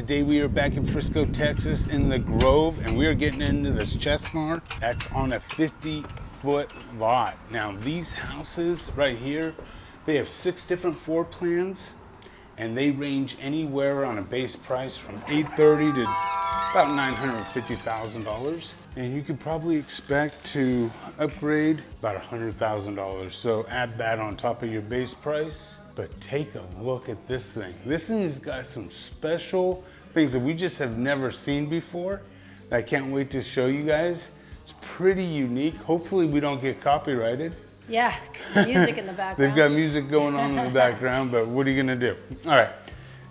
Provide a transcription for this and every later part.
Today we are back in Frisco, Texas in the Grove, and we are getting into this Chestnut that's on a 50-foot lot. Now these houses right here, they have 6 different floor plans, and they range anywhere on a base price from $830,000 to about $950,000. And you could probably expect to upgrade about $100,000. So add that on top of your base price. But take a look at this thing. This thing has got some special things that we just have never seen before. I can't wait to show you guys. It's pretty unique. Hopefully we don't get copyrighted. Yeah, music in the background. They've got music going on in the background, but what are you gonna do? All right,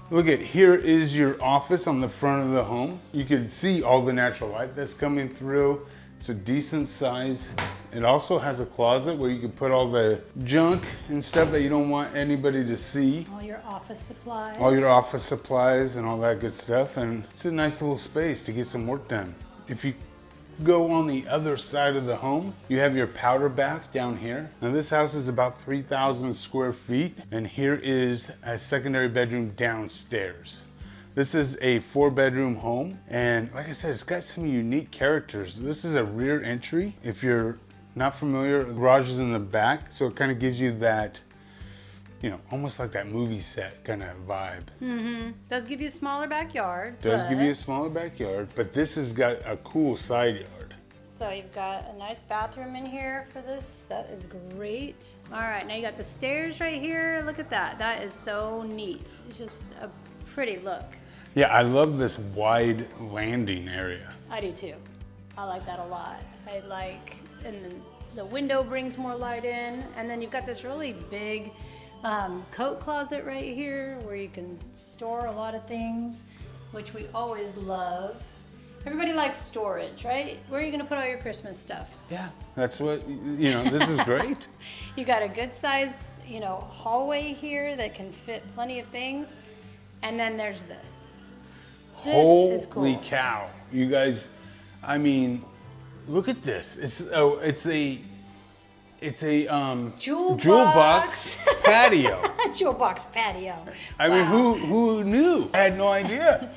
look at, here is your office on the front of the home. You can see all the natural light that's coming through. It's a decent size. It also has a closet where you can put all the junk and stuff that you don't want anybody to see. All your office supplies. All your office supplies and all that good stuff. And it's a nice little space to get some work done. If you go on the other side of the home, you have your powder bath down here. Now this house is about 3,000 square feet, and here is a secondary bedroom downstairs. This is a 4-bedroom home, and like I said, it's got some unique characters. This is a rear entry. If you're not familiar, the garage is in the back, so it kind of gives you that, you know, almost like that movie set kind of vibe. Mm-hmm. Does give you a smaller backyard. Does give you a smaller backyard, but this has got a cool side yard. So you've got a nice bathroom in here for this. That is great. All right, now you got the stairs right here. Look at that. That is so neat. It's just a pretty look. Yeah, I love this wide landing area. I do too. I like that a lot. I like, and then the window brings more light in, and then you've got this really big coat closet right here where you can store a lot of things, which we always love. Everybody likes storage, right? Where are you gonna put all your Christmas stuff? Yeah, that's what, you know, this is great. You got a good size, you know, hallway here that can fit plenty of things. And then there's this. This is cool. Holy cow, you guys, I mean, look at this. It's a Jewelbox patio. Jewelbox patio. I mean, who knew? I had no idea.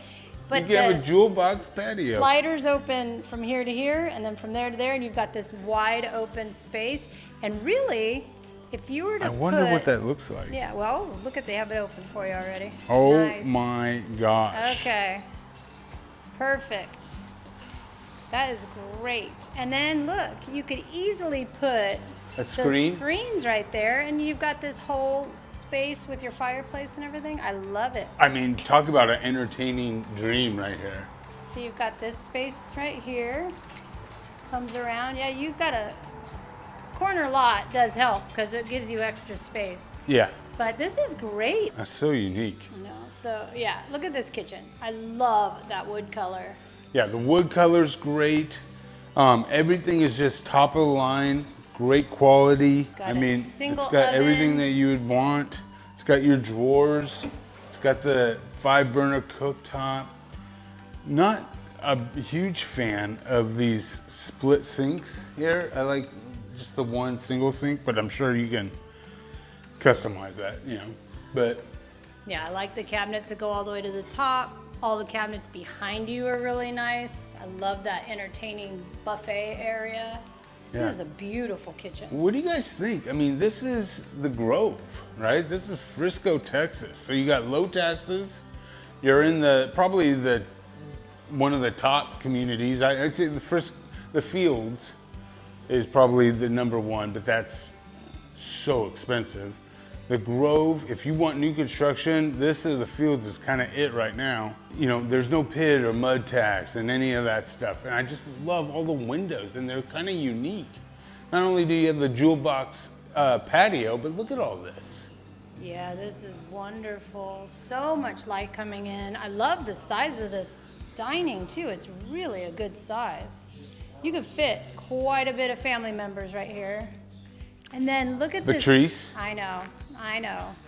But you can have a Jewelbox patio. Sliders open from here to here, and then from there to there, and you've got this wide open space. And really, if you were to I wonder what that looks like. Yeah, well, look at, they have it open for you already. Oh Nice. my gosh. Okay, perfect. That is great. And then look, you could easily put A screen? the screens right there, and you've got this whole space with your fireplace and everything. I love it. I mean, talk about an entertaining dream right here. So you've got this space right here, comes around. Yeah, you've got a corner lot, does help because it gives you extra space. Yeah. But this is great. That's so unique. You know, so yeah, look at this kitchen. I love that wood color. Yeah, the wood color's great. Everything is just top of the line, great quality. Got I a mean, single it's got everything oven. that you would want. It's got your drawers. It's got the 5-burner cooktop. Not a huge fan of these split sinks here. I like just the one single sink, but I'm sure you can customize that, you know. But Yeah, I like the cabinets that go all the way to the top. All the cabinets behind you are really nice. I love that entertaining buffet area. Yeah. This is a beautiful kitchen. what do you guys think? I mean, this is the Grove, right? This is Frisco, Texas. So you got low taxes. You're in probably one of the top communities. I'd say the Fields is probably the #1, but that's so expensive. The Grove, if you want new construction, this is the Fields is kind of it right now. You know, there's no PID or mud tax and any of that stuff. And I just love all the windows, and they're kind of unique. Not only do you have the Jewelbox patio, but look at all this. Yeah, this is wonderful. So much light coming in. I love the size of this dining too. It's really a good size. You could fit quite a bit of family members right here. And then look at this. Patrice. I know.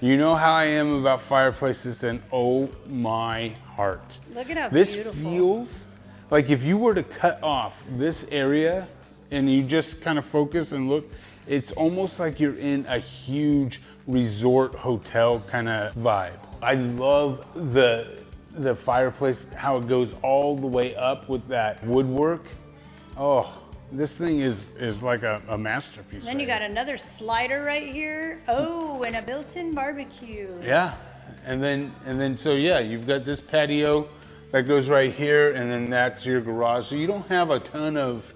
You know how I am about fireplaces, and oh my heart. Look at how This beautiful. feels like if you were to cut off this area and you just kind of focus and look, it's almost like you're in a huge resort hotel kind of vibe. I love the the fireplace, how it goes all the way up with that woodwork. Oh, this thing is like a masterpiece. Then you got another slider right here. Oh, and a built-in barbecue. Yeah, and then so yeah, you've got this patio that goes right here, and then that's your garage. So you don't have a ton of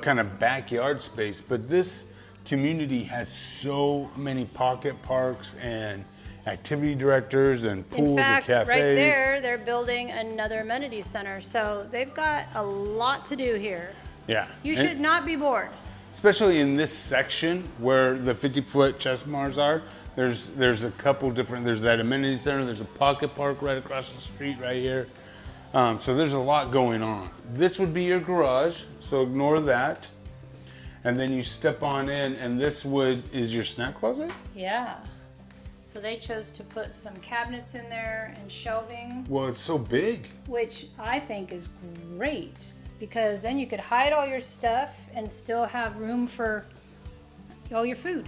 kind of backyard space, but this community has so many pocket parks and activity directors and pools In fact, and cafes. right there, they're building another amenity center. So they've got a lot to do here. Yeah. You should not be bored. Especially in this section where the 50-foot chess bars are. There's a couple different, there's that amenity center, there's a pocket park right across the street right here. So there's a lot going on. This would be your garage, so ignore that. And then you step on in, and this is your snack closet? Yeah. So they chose to put some cabinets in there and shelving, Well, it's so big. which I think is great because then you could hide all your stuff and still have room for all your food.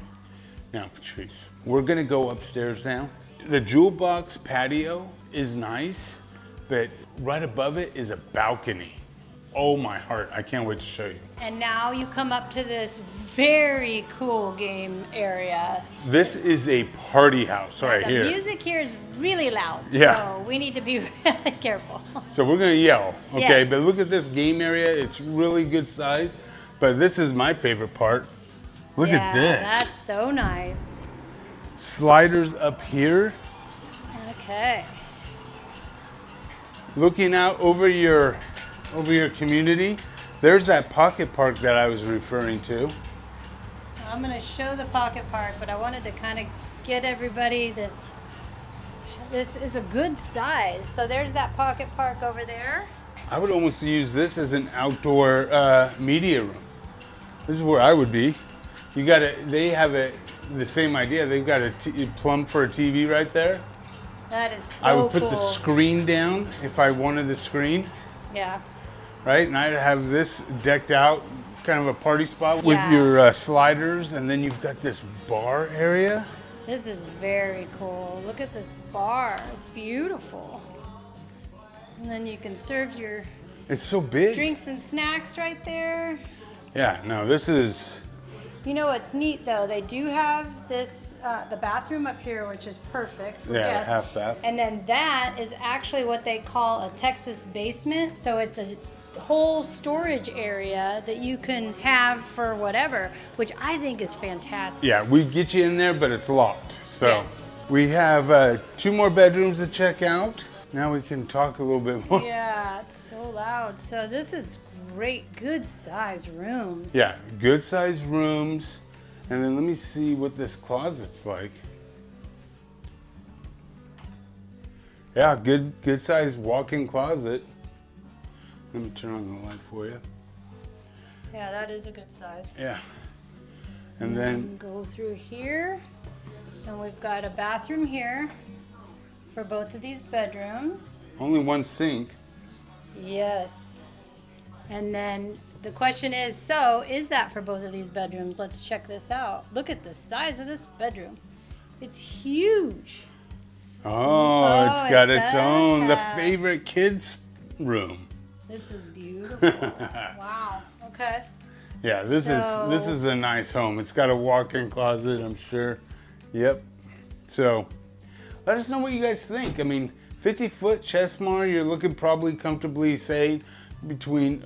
Now, Patrice, we're gonna go upstairs now. The Jewelbox patio is nice, but right above it is a balcony. Oh my heart, I can't wait to show you. And now you come up to this very cool game area. This is a party house right The here. music here is really loud, Yeah. so we need to be really careful. So we're gonna yell, okay? Yes. But look at this game area, it's really good size. But this is my favorite part. Look at this. That's so nice. Sliders up here, Okay. looking out over your community. There's that pocket park that I was referring to. I'm gonna show the pocket park, but I wanted to kind of get everybody this is a good size. So there's that pocket park over there. I would almost use this as an outdoor media room. This is where I would be. They have the same idea. They've got a plumb for a TV right there. That is so I would put cool. the screen down if I wanted the screen, Yeah. right? And I'd have this decked out, kind of a party spot with Yeah. your sliders, and then you've got this bar area. This is very cool. Look at this bar. It's beautiful. And then you can serve your It's so big. drinks and snacks right there. Yeah, no, this is, You know what's neat though? They do have this, the bathroom up here, which is perfect for Yeah, guests. half bath. And then that is actually what they call a Texas basement. So it's a whole storage area that you can have for whatever, which I think is fantastic. yeah, we get you in there, but it's locked. So Yes. we have 2 more bedrooms to check out. Now we can talk a little bit more. Yeah, it's so loud. So this is great, good size rooms. Yeah, good sized rooms. And then let me see what this closet's like. Yeah, good sized walk-in closet. Let me turn on the light for you. Yeah, that is a good size. Yeah. And then, Go through here, and we've got a bathroom here for both of these bedrooms. only one sink. Yes. And then the question is, so is that for both of these bedrooms? Let's check this out. Look at the size of this bedroom. It's huge. Oh, it's it got its does own, the have- favorite kids room. This is beautiful. Wow. Okay. Yeah, this is a nice home. It's got a walk-in closet, I'm sure. Yep. So, let us know what you guys think. I mean, 50-foot Chesmar, you're looking probably comfortably, say, between,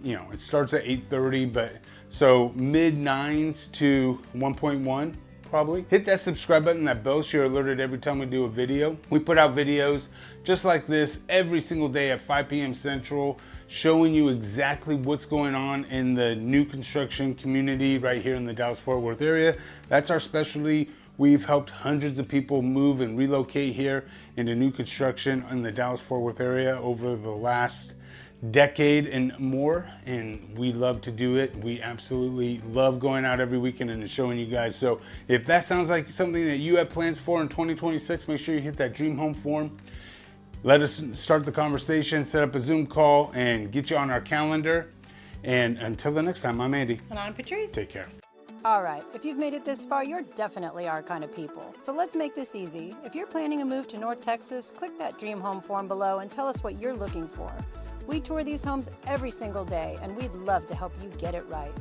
it starts at 830, but so mid-9s to 1.1 probably. Hit that subscribe button, that bell so you're alerted every time we do a video. We put out videos just like this every single day at 5 p.m. Central, showing you exactly what's going on in the new construction community right here in the Dallas-Fort Worth area. That's our specialty. We've helped hundreds of people move and relocate here into new construction in the Dallas-Fort Worth area over the last decade and more, and we love to do it. We absolutely love going out every weekend and showing you guys. So if that sounds like something that you have plans for in 2026, make sure you hit that dream home form. Let us start the conversation, set up a Zoom call, and get you on our calendar. And until the next time, I'm Andy. And I'm Patrice. Take care. All right, if you've made it this far, you're definitely our kind of people. So let's make this easy. If you're planning a move to North Texas, click that dream home form below and tell us what you're looking for. We tour these homes every single day, and we'd love to help you get it right.